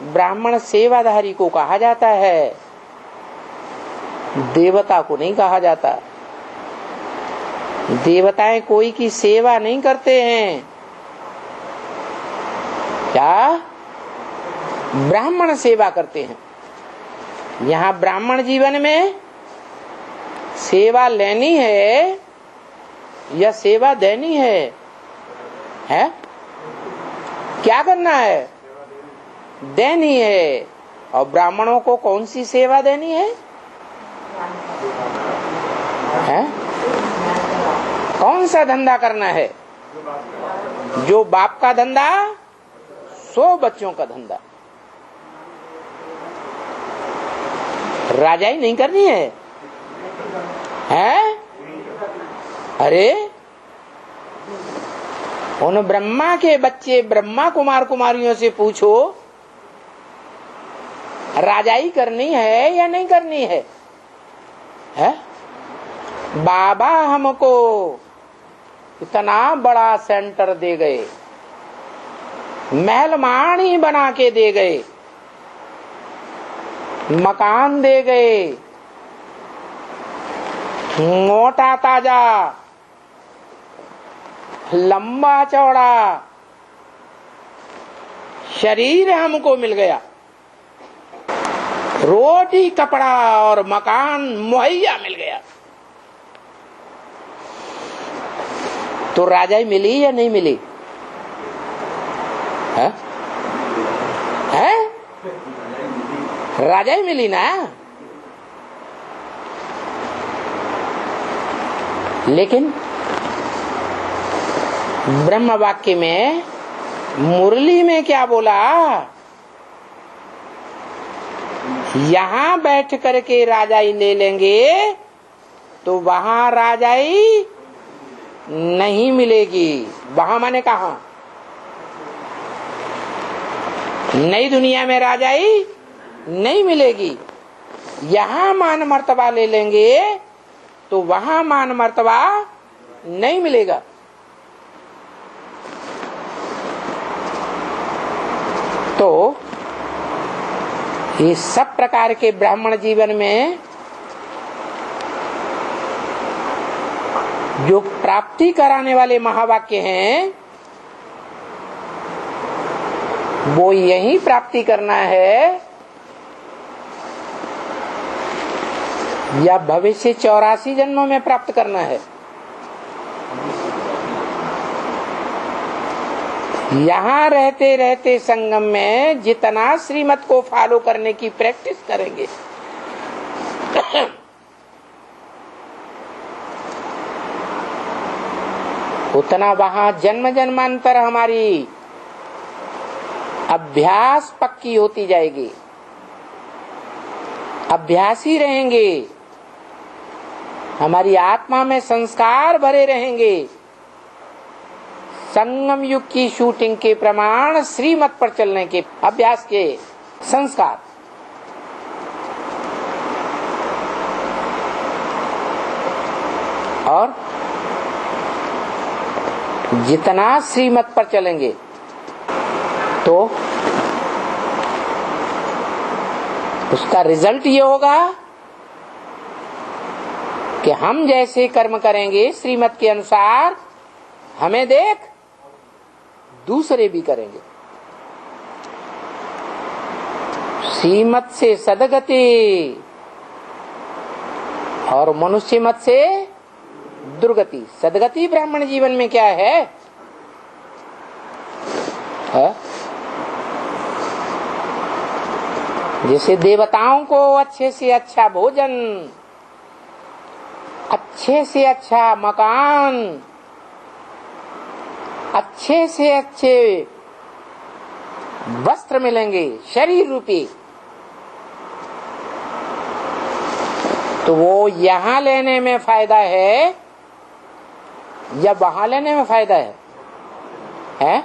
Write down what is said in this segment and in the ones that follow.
ब्राह्मण सेवाधारी को कहा जाता है, देवता को नहीं कहा जाता। देवताएं कोई की सेवा नहीं करते हैं, क्या ब्राह्मण सेवा करते हैं। यहाँ ब्राह्मण जीवन में सेवा लेनी है या सेवा देनी है? क्या करना है? देनी है। और ब्राह्मणों को कौन सी सेवा देनी है? कौन सा धंधा करना है? जो बाप का धंधा सो बच्चों का धंधा। राजाई नहीं करनी है, अरे उन ब्रह्मा के बच्चे ब्रह्मा कुमार कुमारियों से पूछो, राजाई करनी है या नहीं करनी है? बाबा हमको इतना बड़ा सेंटर दे गए, महलमानी बना के दे गए, मकान दे गए, मोटा ताजा लंबा चौड़ा शरीर हमको मिल गया, रोटी कपड़ा और मकान मुहैया मिल गया, तो राजाई मिली या नहीं मिली? है? राजाई मिली ना। लेकिन ब्रह्म वाक्य में मुरली में क्या बोला? यहां बैठ करके राजाई ले लेंगे तो वहां राजाई नहीं मिलेगी। वहां माने कहा? नई दुनिया में राजाई नहीं मिलेगी। यहां मान मर्तबा ले लेंगे तो वहां मान मर्तबा नहीं मिलेगा। तो ये सब प्रकार के ब्राह्मण जीवन में जो प्राप्ति कराने वाले महावाक्य हैं, वो यही प्राप्ति करना है या भविष्य 84 जन्मों में प्राप्त करना है? यहाँ रहते रहते संगम में जितना श्रीमत को फॉलो करने की प्रैक्टिस करेंगे उतना वहां जन्म जन्मांतर हमारी अभ्यास पक्की होती जाएगी, अभ्यासी रहेंगे, हमारी आत्मा में संस्कार भरे रहेंगे। संगम युग की शूटिंग के प्रमाण श्रीमत पर चलने के अभ्यास के संस्कार। और जितना श्रीमत पर चलेंगे तो उसका रिजल्ट ये होगा कि हम जैसे कर्म करेंगे श्रीमत के अनुसार, हमें देख दूसरे भी करेंगे। श्रीमत से सदगति और मनुष्य मत से दुर्गति। सदगति ब्राह्मण जीवन में क्या है? जैसे देवताओं को अच्छे से अच्छा भोजन, अच्छे से अच्छा मकान, अच्छे से अच्छे वस्त्र मिलेंगे शरीर रूपी, तो वो यहाँ लेने में फायदा है या वहां लेने में फायदा है?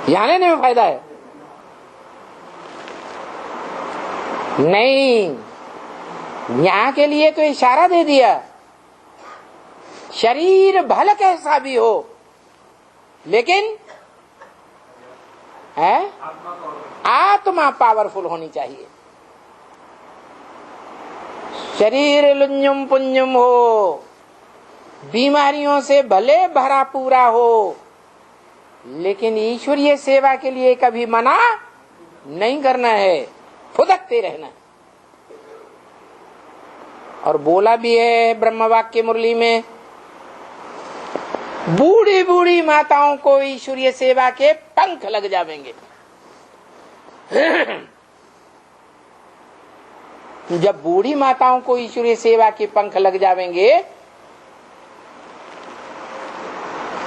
यहाँ लेने में फायदा है? नहीं, यहाँ के लिए तो इशारा दे दिया, शरीर भले कैसा भी हो, लेकिन आत्मा पावरफुल होनी चाहिए। शरीर लुंजुम पुंजुम हो, बीमारियों से भले भरा पूरा हो, लेकिन ईश्वरीय सेवा के लिए कभी मना नहीं करना है, फुदकते रहना। और बोला भी है ब्रह्म वाक्य मुरली में, बूढ़ी बूढ़ी माताओं को ईश्वरीय सेवा के पंख लग जाएंगे। जब बूढ़ी माताओं को ईश्वरीय सेवा के पंख लग जाएंगे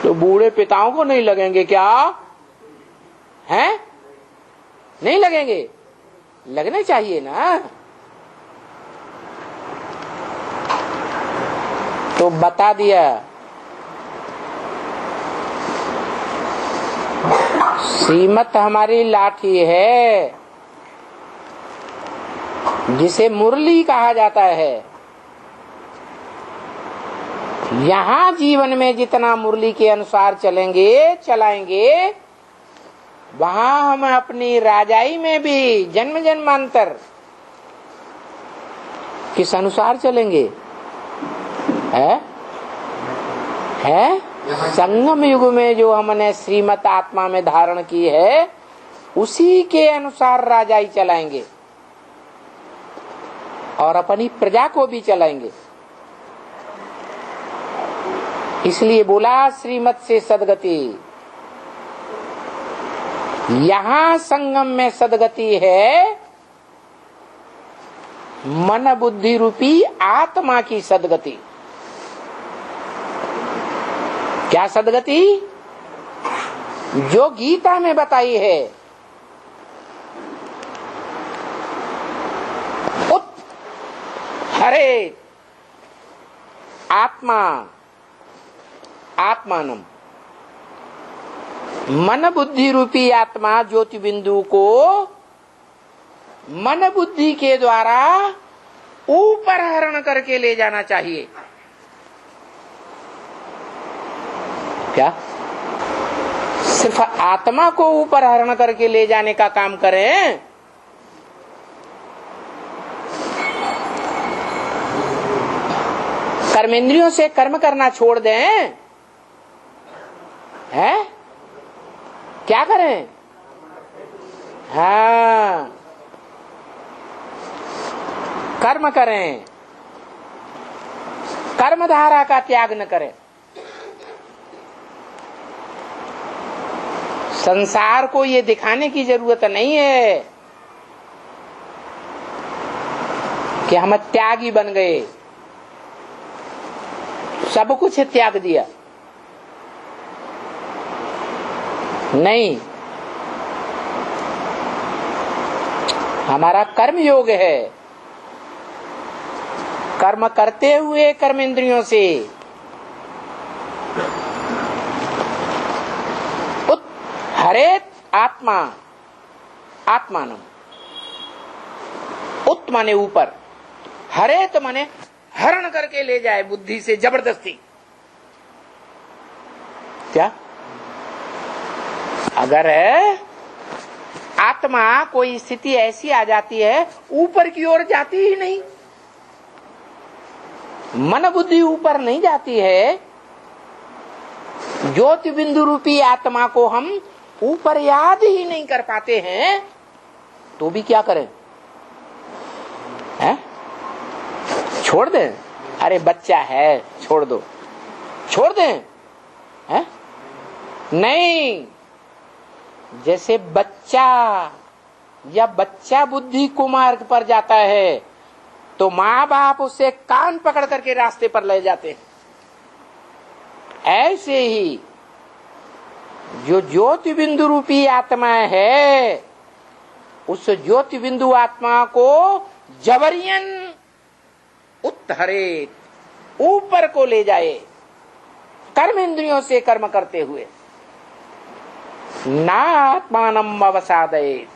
तो बूढ़े पिताओं को नहीं लगेंगे क्या? हैं? नहीं लगेंगे? लगने चाहिए ना। तो बता दिया, श्रीमत हमारी लाठी है जिसे मुरली कहा जाता है। यहाँ जीवन में जितना मुरली के अनुसार चलेंगे चलाएंगे, वहाँ हम अपनी राजाई में भी जन्म जन्मांतर किस अनुसार चलेंगे? है संगम युग में जो हमने श्रीमत आत्मा में धारण की है, उसी के अनुसार राजाई चलाएंगे और अपनी प्रजा को भी चलाएंगे। इसलिए बोला श्रीमत से सदगति। यहाँ संगम में सदगति है मन बुद्धि रूपी आत्मा की सदगति। क्या सदगति? जो गीता में बताई है, हरे आत्मा आत्मानम, मन बुद्धि रूपी आत्मा ज्योति बिंदु को मन बुद्धि के द्वारा ऊपर हरण करके ले जाना चाहिए। क्या सिर्फ आत्मा को ऊपर हरण करके ले जाने का काम करें? कर्मेंद्रियों से कर्म करना छोड़ दें? हैं? क्या करें? हाँ, कर्म करें, कर्मधारा का त्याग न करें। संसार को ये दिखाने की जरूरत नहीं है कि हम त्यागी बन गए, सब कुछ त्याग दिया। नहीं, हमारा कर्म योग है। कर्म करते हुए कर्मेंद्रियों से हरेत आत्मा आत्मानम, उत माने ऊपर, हरेत माने हरण करके ले जाए बुद्धि से जबरदस्ती। क्या? अगर आत्मा कोई स्थिति ऐसी आ जाती है, ऊपर की ओर जाती ही नहीं, मन बुद्धि ऊपर नहीं जाती है, ज्योति बिंदु रूपी आत्मा को हम ऊपर याद ही नहीं कर पाते हैं, तो भी क्या करें? हैं? छोड़ दें? अरे बच्चा है, छोड़ दो, छोड़ दें? हैं? नहीं, जैसे बच्चा या बच्चा बुद्धि कुमार्ग पर जाता है तो माँ बाप उसे कान पकड़ करके रास्ते पर ले जाते हैं, ऐसे ही जो ज्योति बिंदु रूपी आत्मा है, उस ज्योति बिंदु आत्मा को जबरियन उत्तरे ऊपर को ले जाए, कर्म इंद्रियों से कर्म करते हुए। ना आत्मानम अवसादये,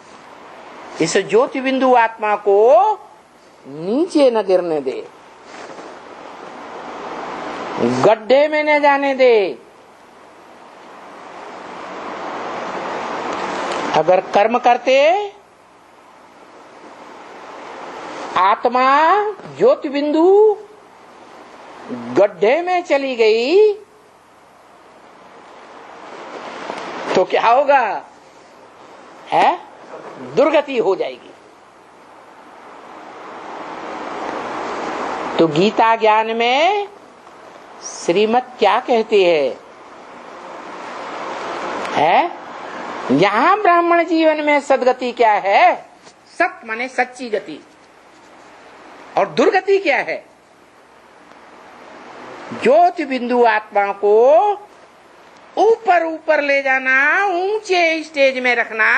इस ज्योति बिंदु आत्मा को नीचे न गिरने दे, गड्ढे में न जाने दे। अगर कर्म करते आत्मा ज्योति बिंदु गड्ढे में चली गई तो क्या होगा? है दुर्गति हो जाएगी। तो गीता ज्ञान में श्रीमत क्या कहती है? यहां ब्राह्मण जीवन में सदगति क्या है? सत माने सच्ची गति, और दुर्गति क्या है? ज्योति बिंदु आत्मा को ऊपर ऊपर ले जाना, ऊंचे स्टेज में रखना,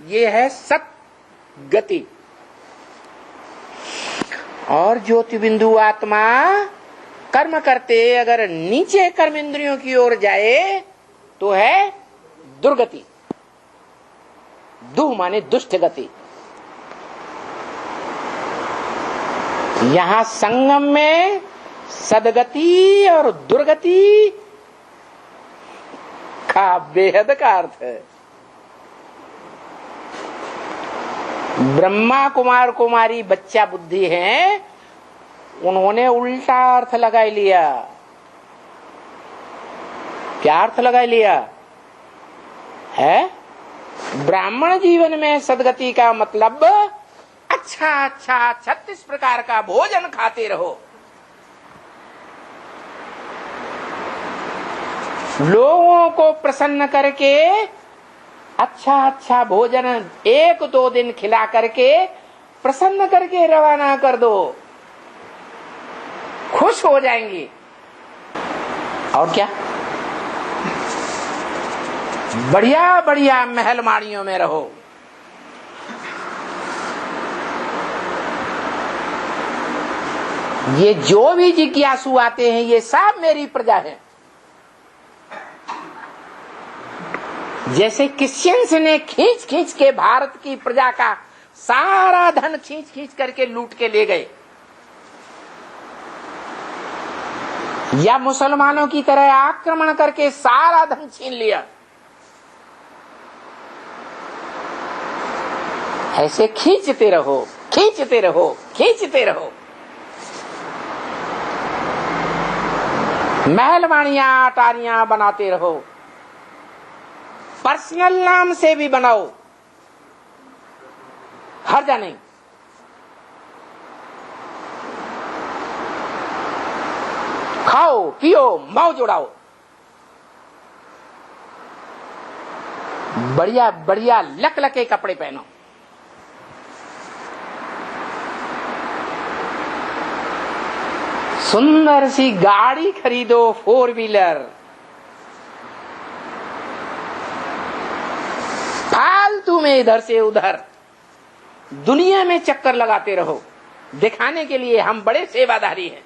ये है सत गति। और ज्योति बिंदु आत्मा कर्म करते अगर नीचे कर्म इंद्रियों की ओर जाए तो है दुर्गति। दुह माने दुष्ट गति। यहां संगम में सदगति और दुर्गति का बेहद का अर्थ है। ब्रह्मा कुमार कुमारी बच्चा बुद्धि है, उन्होंने उल्टा अर्थ लगा लिया। क्या अर्थ लगा लिया है? ब्राह्मण जीवन में सदगति का मतलब अच्छा अच्छा 36 प्रकार का भोजन खाते रहो, लोगों को प्रसन्न करके अच्छा अच्छा भोजन 1-2 दिन खिला करके प्रसन्न करके रवाना कर दो, खुश हो जाएंगी। और क्या? बढ़िया बढ़िया महल माड़ियों में रहो। ये जो भी जिज्ञासु आते हैं ये सब मेरी प्रजा है। जैसे क्रिश्चियंस ने खींच खींच के भारत की प्रजा का सारा धन खींच खींच करके लूट के ले गए, या मुसलमानों की तरह आक्रमण करके सारा धन छीन लिया, ऐसे खींचते रहो, खींचते रहो, खींचते रहो। महलवानियां अटारियां बनाते रहो, पर्सनल नाम से भी बनाओ, हर्जा नहीं। खाओ पियो मौज उड़ाओ, बढ़िया बढ़िया लकलके कपड़े पहनो। सुंदर सी गाड़ी खरीदो, 4 व्हीलर। फालतू में इधर से उधर दुनिया में चक्कर लगाते रहो, दिखाने के लिए हम बड़े सेवादारी हैं।